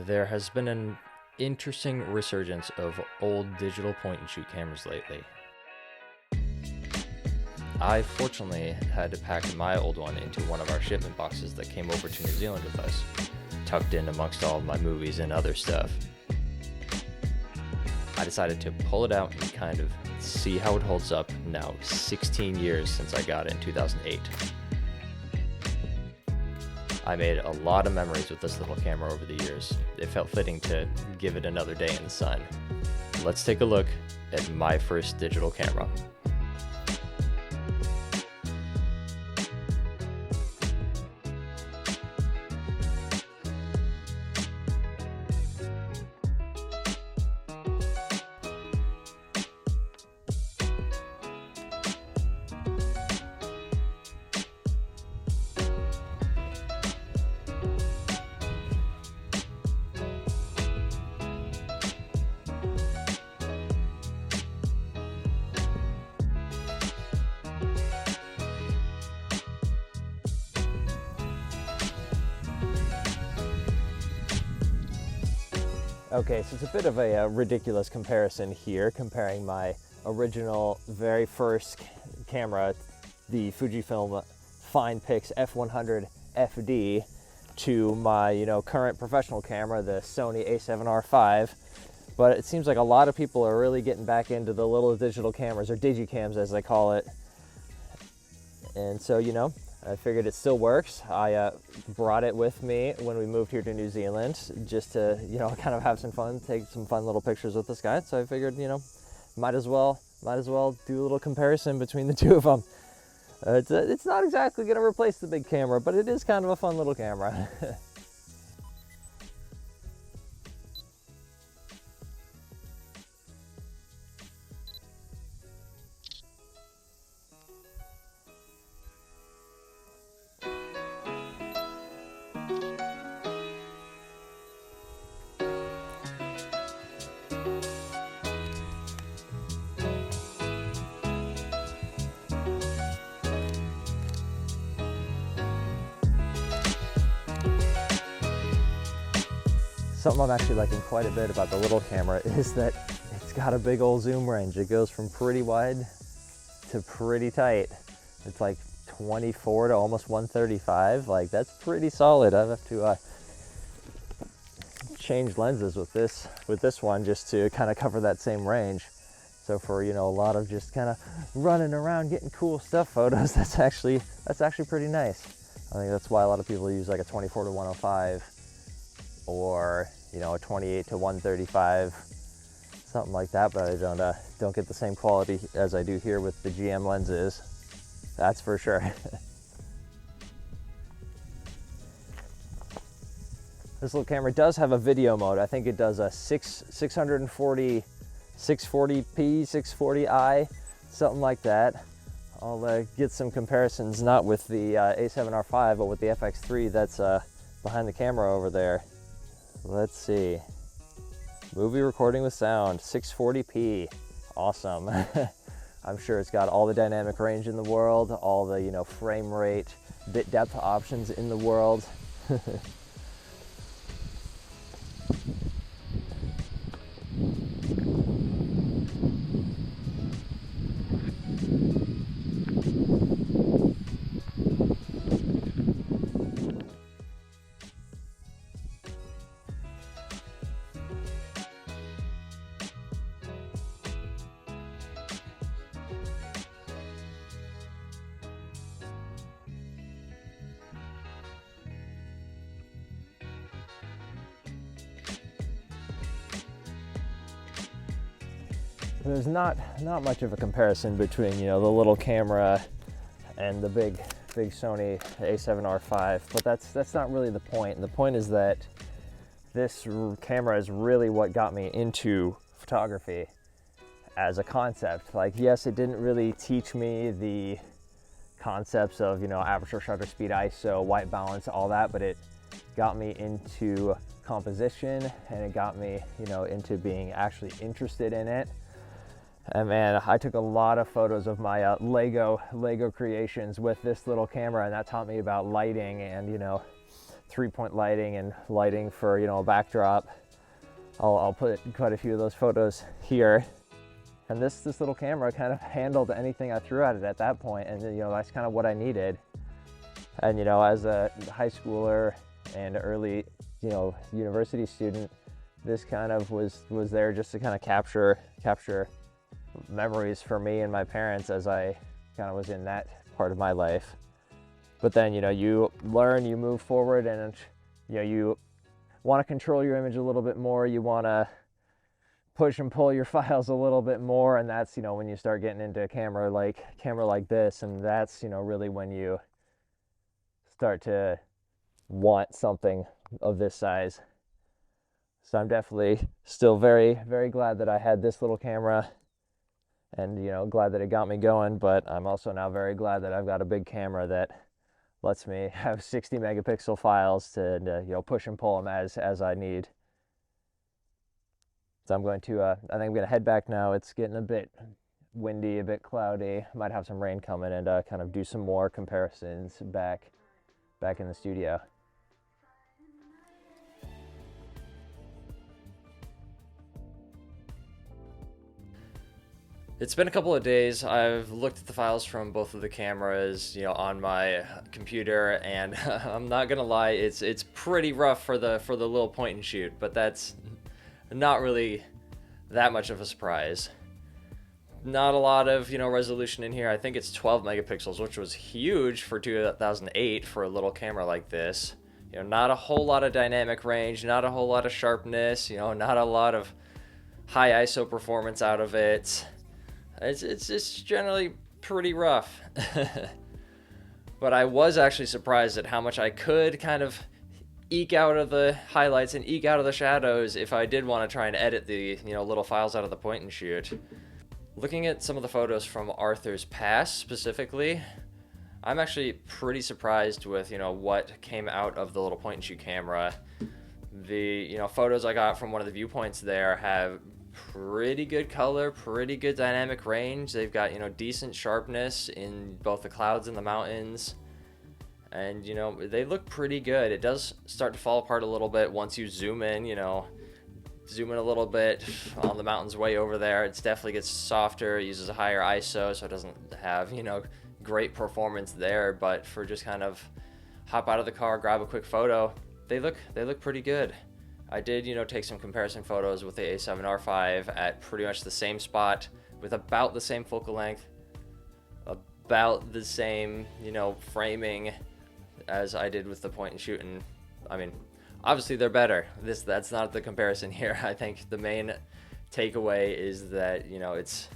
There has been an interesting resurgence of old digital point-and-shoot cameras lately. I fortunately had to pack my old one into one of our shipment boxes that came over to New Zealand with us, tucked in amongst all of my movies and other stuff. I decided to pull it out and kind of see how it holds up now 16 years since I got it in 2008. I made a lot of memories with this little camera over the years. It felt fitting to give it another day in the sun. Let's take a look at my first digital camera. Okay, so it's a bit of a ridiculous comparison here, comparing my original very first camera, the Fujifilm FinePix F100 FD, to my current professional camera, the Sony A7RV. But it seems like a lot of people are really getting back into the little digital cameras, or Digicams as they call it. And so, I figured it still works. I brought it with me when we moved here to New Zealand, just to, kind of have some fun, take some fun little pictures with this guy. So I figured, might as well do a little comparison between the two of them. It's not exactly going to replace the big camera, but it is kind of a fun little camera. Something I'm actually liking quite a bit about the little camera is that it's got a big old zoom range. It goes from pretty wide to pretty tight. It's like 24 to almost 135. Like, that's pretty solid. I have to change lenses with this one just to kind of cover that same range. So for a lot of just kind of running around getting cool stuff photos, that's actually pretty nice. I think that's why a lot of people use like a 24 to 105 or a 28 to 135, something like that. But I don't get the same quality as I do here with the GM lenses, that's for sure. This little camera does have a video mode. I think it does a 640, 640p, 640i, something like that. I'll get some comparisons, not with the A7R5, but with the FX3 that's behind the camera over there. Let's see. Movie recording with sound, 640p. Awesome. I'm sure it's got all the dynamic range in the world, all the frame rate, bit depth options in the world. There's not much of a comparison between the little camera and the big Sony A7R5, but that's not really the point. The point is that this camera is really what got me into photography as a concept. Like, yes, it didn't really teach me the concepts of aperture, shutter speed, ISO, white balance, all that, but it got me into composition, and it got me into being actually interested in it. And man, I took a lot of photos of my Lego creations with this little camera, and that taught me about lighting and 3-point lighting and lighting for, you know, a backdrop. I'll put quite a few of those photos here. And this little camera kind of handled anything I threw at it at that point, and you know, that's kind of what I needed. And you know, as a high schooler and early, you know, university student, this kind of was there just to kind of capture memories for me and my parents as I kind of was in that part of my life. But then, you know, you learn, you move forward, and you know, you want to control your image a little bit more. You want to push and pull your files a little bit more, and that's, you know, when you start getting into a camera like this, and that's, you know, really when you start to want something of this size. So I'm definitely still very, very glad that I had this little camera, and, you know, glad that it got me going. But I'm also now very glad that I've got a big camera that lets me have 60 megapixel files to you know, push and pull them as I need. So I'm going to, I think I'm going to head back now. It's getting a bit windy, a bit cloudy. Might have some rain coming, and kind of do some more comparisons back in the studio. It's been a couple of days. I've looked at the files from both of the cameras, you know, on my computer, and I'm not gonna lie, it's pretty rough for the little point and shoot, but that's not really that much of a surprise. Not a lot of, you know, resolution in here. I think it's 12 megapixels, which was huge for 2008 for a little camera like this. You know, not a whole lot of dynamic range, not a whole lot of sharpness, you know, not a lot of high ISO performance out of it. It's just generally pretty rough. But I was actually surprised at how much I could kind of eke out of the highlights and eke out of the shadows if I did want to try and edit the, you know, little files out of the point and shoot. Looking at some of the photos from Arthur's Pass specifically, I'm actually pretty surprised with, you know, what came out of the little point and shoot camera. The, you know, photos I got from one of the viewpoints there have pretty good color, pretty good dynamic range. They've got, you know, decent sharpness in both the clouds and the mountains, and, you know, they look pretty good. It does start to fall apart a little bit once you zoom in, you know, zoom in a little bit on the mountains way over there. It definitely gets softer. It uses a higher ISO, so it doesn't have, you know, great performance there, but for just kind of hop out of the car, grab a quick photo, they look pretty good. I did, you know, take some comparison photos with the A7RV at pretty much the same spot with about the same focal length, about the same, you know, framing as I did with the point and shoot. And I mean, obviously they're better. That's not the comparison here. I think the main takeaway is that, you know, it's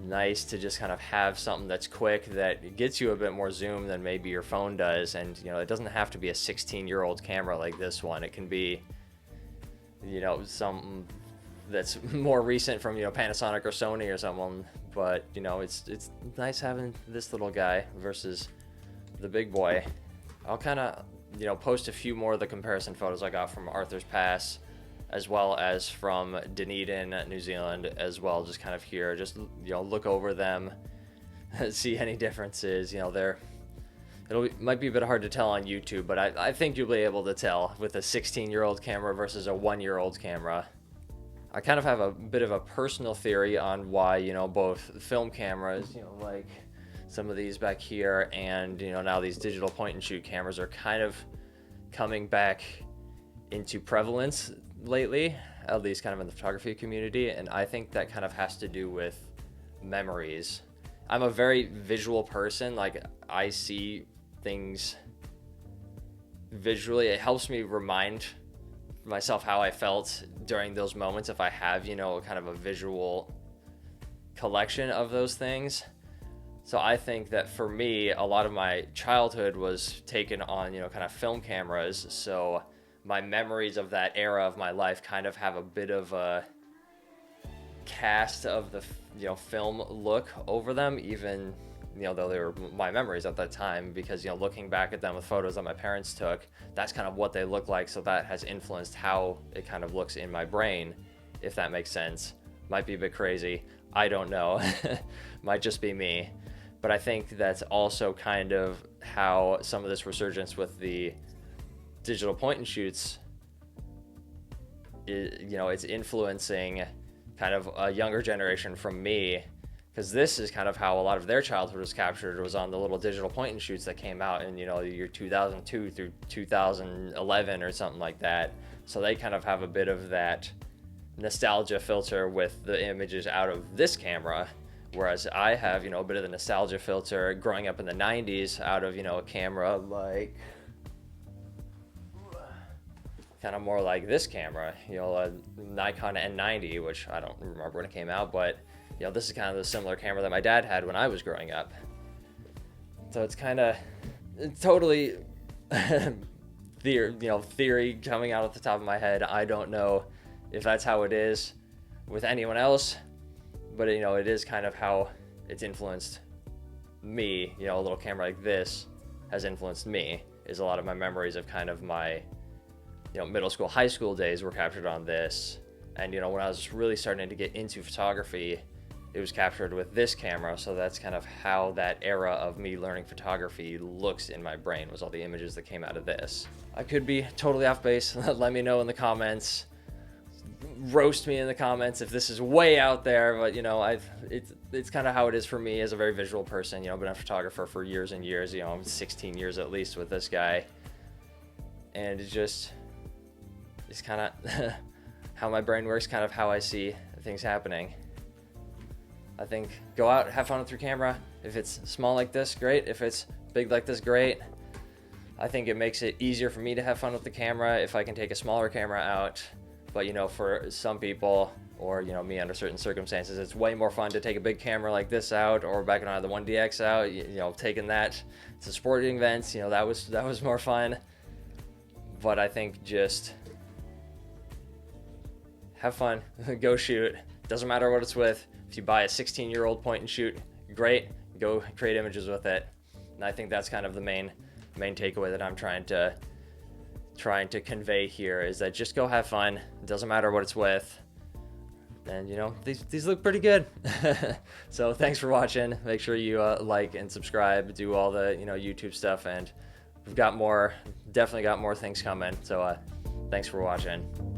nice to just kind of have something that's quick, that gets you a bit more zoom than maybe your phone does. And, you know, it doesn't have to be a 16-year-old camera like this one. It can be, you know, something that's more recent from, you know, Panasonic or Sony or someone. But, you know, it's nice having this little guy versus the big boy. I'll kind of, you know, post a few more of the comparison photos I got from Arthur's Pass, as well as from Dunedin, New Zealand as well, just kind of here, just, you know, look over them, see any differences. You know, might be a bit hard to tell on YouTube, but I think you'll be able to tell with a 16-year-old camera versus a 1-year-old camera. I kind of have a bit of a personal theory on why, you know, both film cameras, you know, like some of these back here, and, you know, now these digital point and shoot cameras are kind of coming back into prevalence lately, at least kind of in the photography community. And I think that kind of has to do with memories. I'm a very visual person. Like, I see things visually. It helps me remind myself how I felt during those moments if I have, you know, kind of a visual collection of those things. So I think that for me, a lot of my childhood was taken on, you know, kind of film cameras. So my memories of that era of my life kind of have a bit of a cast of the, you know, film look over them, even, you know, though they were my memories at that time, because, you know, looking back at them with photos that my parents took, that's kind of what they look like. So that has influenced how it kind of looks in my brain, if that makes sense. Might be a bit crazy. I don't know. Might just be me. But I think that's also kind of how some of this resurgence with the digital point and shoots, it's influencing kind of a younger generation from me, because this is kind of how a lot of their childhood was captured, was on the little digital point and shoots that came out in, the year 2002 through 2011 or something like that. So they kind of have a bit of that nostalgia filter with the images out of this camera, whereas I have, a bit of the nostalgia filter growing up in the 90s out of, a camera like kind of more like this camera, a Nikon N90, which I don't remember when it came out, but this is kind of the similar camera that my dad had when I was growing up. So it's kind of totally theory coming out at the top of my head. I don't know if that's how it is with anyone else, but it is kind of how it's influenced me. A little camera like this has influenced me, is a lot of my memories of kind of my middle school, high school days were captured on this. And when I was really starting to get into photography, it was captured with this camera. So that's kind of how that era of me learning photography looks in my brain, was all the images that came out of this. I could be totally off base. Let me know in the comments. Roast me in the comments if this is way out there, but it's kind of how it is for me as a very visual person. I've been a photographer for years and years, 16 years at least with this guy. And it's kind of how my brain works, kind of how I see things happening. I think go out, have fun with your camera. If it's small like this, great. If it's big like this, great. I think it makes it easier for me to have fun with the camera if I can take a smaller camera out. But for some people, or me under certain circumstances, it's way more fun to take a big camera like this out, or back on the 1DX out, taking that to sporting events, that was more fun. But I think just have fun, go shoot. Doesn't matter what it's with. If you buy a 16-year-old point and shoot, great, go create images with it. And I think that's kind of the main takeaway that I'm trying to convey here, is that just go have fun. It doesn't matter what it's with. And these look pretty good. So thanks for watching. Make sure you like and subscribe, do all the YouTube stuff, and we've got definitely got more things coming. So thanks for watching.